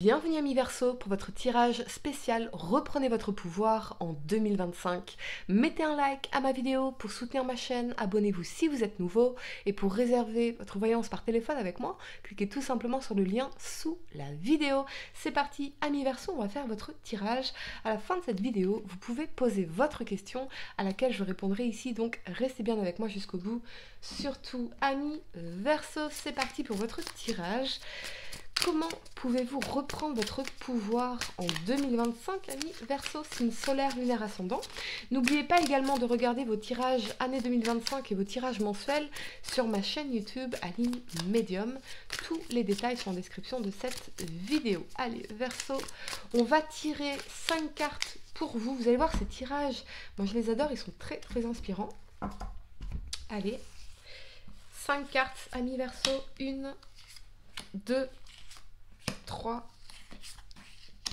Bienvenue amis Verseau pour votre tirage spécial Reprenez votre pouvoir en 2025. Mettez un like à ma vidéo pour soutenir ma chaîne, abonnez-vous si vous êtes nouveau et pour réserver votre voyance par téléphone avec moi, cliquez tout simplement sur le lien sous la vidéo. C'est parti amis Verseau, on va faire votre tirage. À la fin de cette vidéo, vous pouvez poser votre question à laquelle je répondrai ici, donc restez bien avec moi jusqu'au bout. Surtout amis Verseau, c'est parti pour votre tirage. Comment pouvez-vous reprendre votre pouvoir en 2025, amis Verseau, signe solaire, lunaire, ascendant? N'oubliez pas également de regarder vos tirages année 2025 et vos tirages mensuels sur ma chaîne YouTube Aline Medium. Tous les détails sont en description de cette vidéo. Allez, Verseau, on va tirer 5 cartes pour vous. Vous allez voir ces tirages, moi je les adore, ils sont très très inspirants. Allez, 5 cartes, amis Verseau, 1, 2, 3,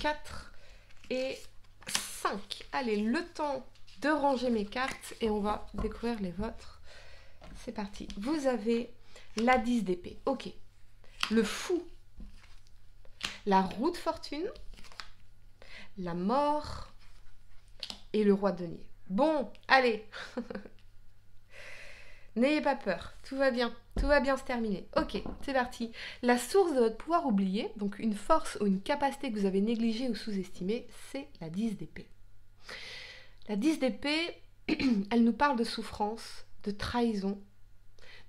4 et 5. Allez, le temps de ranger mes cartes et on va découvrir les vôtres. C'est parti. Vous avez la 10 d'épée. Ok. Le fou. La roue de fortune. La mort. Et le roi de denier. Bon, allez. N'ayez pas peur, tout va bien se terminer. Ok, c'est parti. La source de votre pouvoir oublié, donc une force ou une capacité que vous avez négligée ou sous-estimée, c'est la 10 d'épée. La 10 d'épée, elle nous parle de souffrance, de trahison,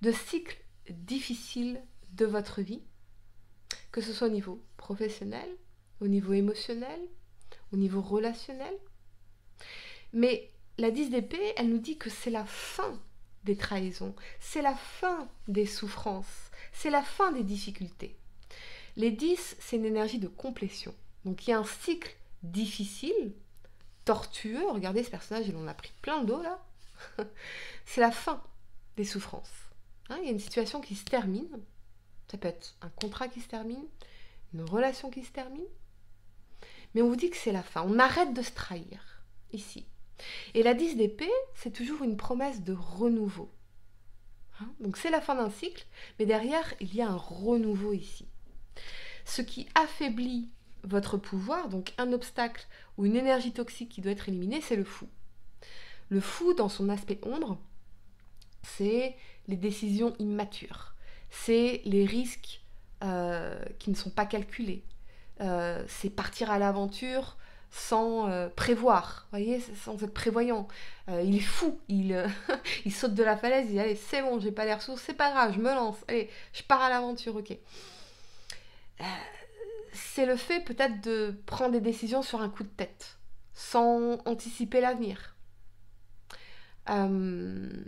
de cycles difficiles de votre vie, que ce soit au niveau professionnel, au niveau émotionnel, au niveau relationnel. Mais la 10 d'épée, elle nous dit que c'est la fin des trahisons, c'est la fin des souffrances, c'est la fin des difficultés. Les 10, c'est une énergie de complétion. Donc il y a un cycle difficile, tortueux. Regardez ce personnage, il en a pris plein le dos là. C'est la fin des souffrances. Il y a une situation qui se termine. Ça peut être un contrat qui se termine, une relation qui se termine. Mais on vous dit que c'est la fin. On arrête de se trahir ici. Et la 10 d'épée, c'est toujours une promesse de renouveau. Donc c'est la fin d'un cycle, mais derrière, il y a un renouveau ici. Ce qui affaiblit votre pouvoir, donc un obstacle ou une énergie toxique qui doit être éliminée, c'est le fou. Le fou, dans son aspect ombre, c'est les décisions immatures. C'est les risques qui ne sont pas calculés. C'est partir à l'aventure sans prévoir, voyez, sans être prévoyant. Il est fou, il saute de la falaise, il dit allez c'est bon, j'ai pas les ressources, c'est pas grave, je me lance, allez, je pars à l'aventure, ok. C'est le fait peut-être de prendre des décisions sur un coup de tête, sans anticiper l'avenir. Il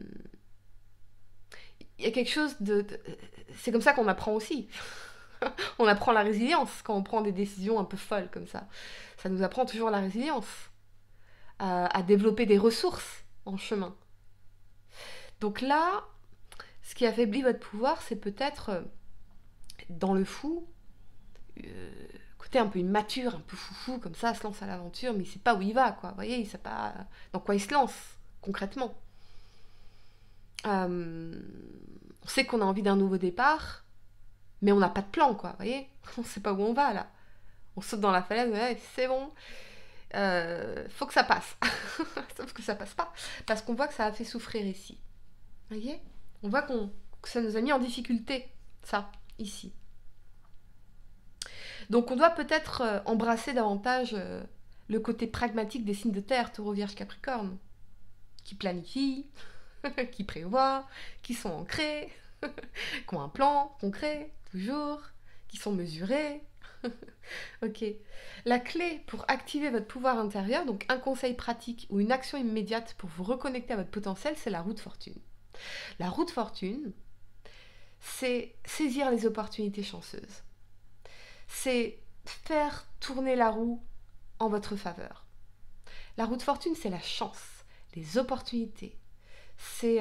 y a quelque chose c'est comme ça qu'on apprend aussi. On apprend la résilience quand on prend des décisions un peu folles comme ça. Ça nous apprend toujours la résilience, à développer des ressources en chemin. Donc là, ce qui affaiblit votre pouvoir, c'est peut-être dans le fou, côté un peu immature, un peu foufou, comme ça, se lance à l'aventure, mais il sait pas où il va, quoi. Vous voyez, il sait pas dans quoi il se lance, concrètement. On sait qu'on a envie d'un nouveau départ, mais on n'a pas de plan, quoi, vous voyez. On sait pas où on va, là. On saute dans la falaise, ouais, c'est bon. Faut que ça passe. Sauf que ça passe pas. Parce qu'on voit que ça a fait souffrir ici. Vous voyez? On voit que ça nous a mis en difficulté, ça, ici. Donc on doit peut-être embrasser davantage le côté pragmatique des signes de terre, Taureau, Vierge, Capricorne, qui planifient, qui prévoient, qui sont ancrés, qui ont un plan concret, toujours, qui sont mesurés. Ok. La clé pour activer votre pouvoir intérieur, donc un conseil pratique ou une action immédiate pour vous reconnecter à votre potentiel, c'est la roue de fortune. La roue de fortune, c'est saisir les opportunités chanceuses. C'est faire tourner la roue en votre faveur. La roue de fortune, c'est la chance, les opportunités. C'est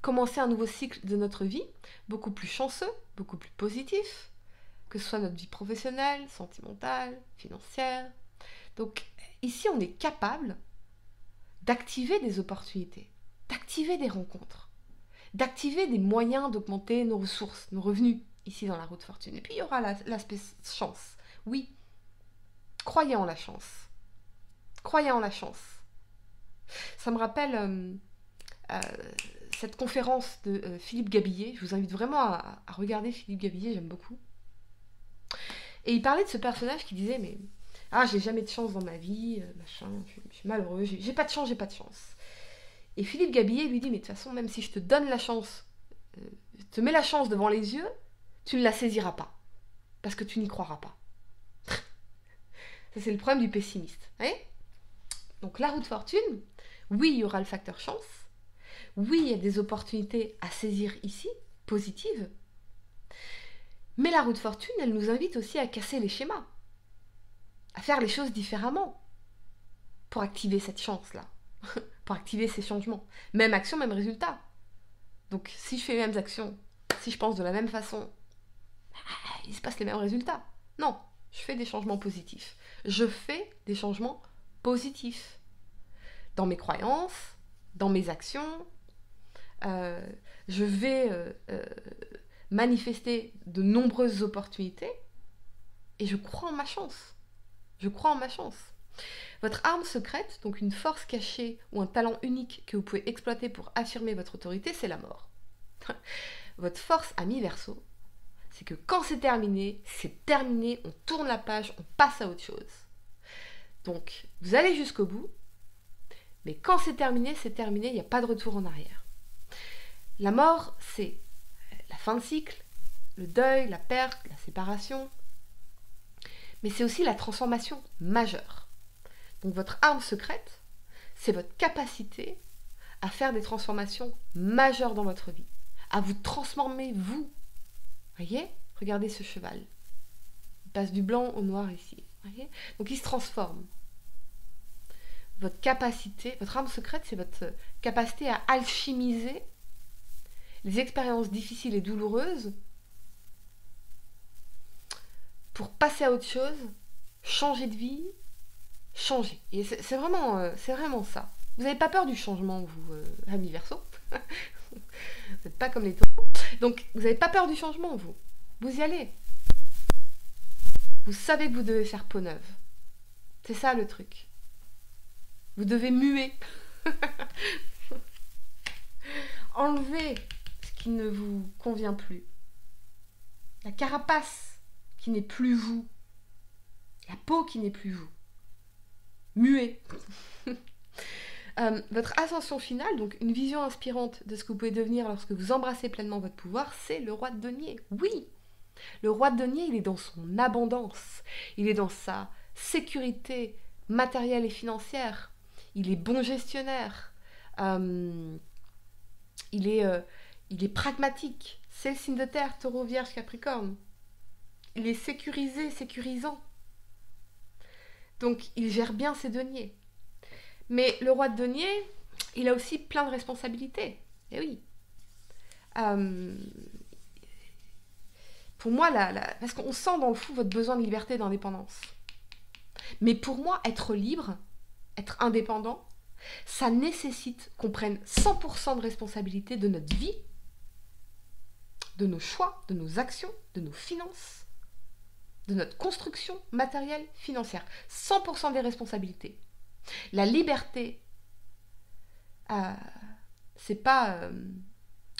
commencer un nouveau cycle de notre vie, beaucoup plus chanceux, beaucoup plus positif, que ce soit notre vie professionnelle, sentimentale, financière. Donc ici, on est capable d'activer des opportunités, d'activer des rencontres, d'activer des moyens d'augmenter nos ressources, nos revenus, ici dans la roue de fortune. Et puis il y aura l'aspect chance. Oui, Croyez en la chance. Croyez en la chance. Ça me rappelle cette conférence de Philippe Gabillet. Je vous invite vraiment à regarder Philippe Gabillet, j'aime beaucoup. Et il parlait de ce personnage qui disait, mais j'ai jamais de chance dans ma vie, machin, je suis malheureux, j'ai pas de chance, j'ai pas de chance. Et Philippe Gabillet lui dit, mais de toute façon, même si je te donne la chance, je te mets la chance devant les yeux, tu ne la saisiras pas. Parce que tu n'y croiras pas. Ça, c'est le problème du pessimiste. Hein? Donc la roue de fortune, oui, il y aura le facteur chance. Oui, il y a des opportunités à saisir ici, positives. Mais la roue de fortune, elle nous invite aussi à casser les schémas. À faire les choses différemment. Pour activer cette chance-là. Pour activer ces changements. Même action, même résultat. Donc si je fais les mêmes actions, si je pense de la même façon, il se passe les mêmes résultats. Non, je fais des changements positifs. Je fais des changements positifs. Dans mes croyances, dans mes actions, je vais manifester de nombreuses opportunités et je crois en ma chance. Je crois en ma chance. Votre arme secrète, donc une force cachée ou un talent unique que vous pouvez exploiter pour affirmer votre autorité, c'est la mort. Votre force, ami Verseau, c'est que quand c'est terminé, on tourne la page, on passe à autre chose. Donc, vous allez jusqu'au bout, mais quand c'est terminé, il n'y a pas de retour en arrière. La mort, c'est la fin de cycle, le deuil, la perte, la séparation, mais c'est aussi la transformation majeure. Donc votre arme secrète, c'est votre capacité à faire des transformations majeures dans votre vie, à vous transformer vous. Voyez ? Regardez ce cheval. Il passe du blanc au noir ici. Voyez ? Donc il se transforme. Votre capacité, votre arme secrète, c'est votre capacité à alchimiser les expériences difficiles et douloureuses pour passer à autre chose, changer de vie, changer. Et c'est vraiment ça. Vous n'avez pas peur du changement, vous, amis Verseau. Vous n'êtes pas comme les taureaux. Donc, vous n'avez pas peur du changement, vous. Vous y allez. Vous savez que vous devez faire peau neuve. C'est ça le truc. Vous devez muer. Enlevez ce qui ne vous convient plus. La carapace qui n'est plus vous. La peau qui n'est plus vous. Muez. Votre ascension finale, donc une vision inspirante de ce que vous pouvez devenir lorsque vous embrassez pleinement votre pouvoir, c'est le roi de denier. Oui, le roi de denier, il est dans son abondance, il est dans sa sécurité matérielle et financière, il est bon gestionnaire, il est pragmatique, c'est le signe de terre, taureau, vierge, capricorne. Il est sécurisé, sécurisant. Donc il gère bien ses deniers. Mais le roi de denier, il a aussi plein de responsabilités. Eh oui. Pour moi, parce qu'on sent dans le fond votre besoin de liberté et d'indépendance. Mais pour moi, être libre, être indépendant, ça nécessite qu'on prenne 100% de responsabilité de notre vie, de nos choix, de nos actions, de nos finances, de notre construction matérielle, financière. 100% des responsabilités. La liberté, c'est pas...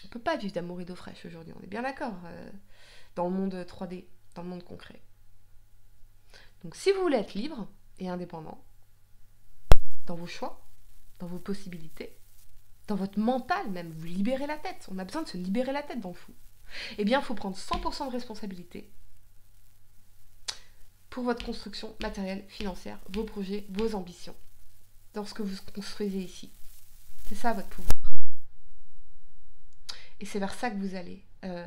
on peut pas vivre d'amour et d'eau fraîche aujourd'hui, on est bien d'accord, dans le monde 3D, dans le monde concret. Donc si vous voulez être libre et indépendant, dans vos choix, dans vos possibilités, dans votre mental même, vous libérez la tête, on a besoin de se libérer la tête dans le fou. Eh bien, il faut prendre 100% de responsabilité pour votre construction matérielle, financière, vos projets, vos ambitions, dans ce que vous construisez ici. C'est ça votre pouvoir. Et c'est vers ça que vous allez,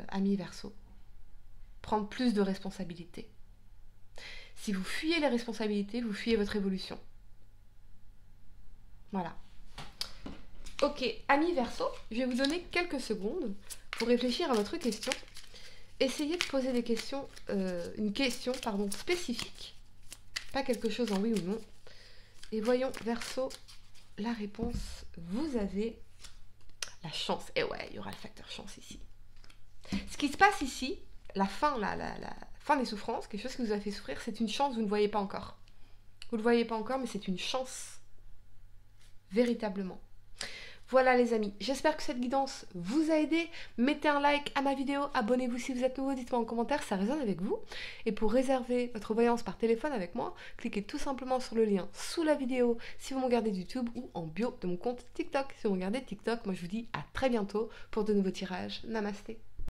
amis Verseau. Prendre plus de responsabilités. Si vous fuyez les responsabilités, vous fuyez votre évolution. Voilà. Ok, amis Verseau, je vais vous donner quelques secondes pour réfléchir à votre question. Essayez de poser des questions, une question spécifique, pas quelque chose en oui ou non. Et voyons, Verseau, la réponse, vous avez la chance. Et ouais, il y aura le facteur chance ici. Ce qui se passe ici, la fin des souffrances, quelque chose qui vous a fait souffrir, c'est une chance que vous ne voyez pas encore. Vous ne le voyez pas encore, mais c'est une chance. Véritablement. Voilà les amis, j'espère que cette guidance vous a aidé. Mettez un like à ma vidéo, abonnez-vous si vous êtes nouveau, dites-moi en commentaire si ça résonne avec vous. Et pour réserver votre voyance par téléphone avec moi, cliquez tout simplement sur le lien sous la vidéo si vous me regardez de YouTube ou en bio de mon compte TikTok si vous me regardez TikTok. Moi je vous dis à très bientôt pour de nouveaux tirages. Namasté.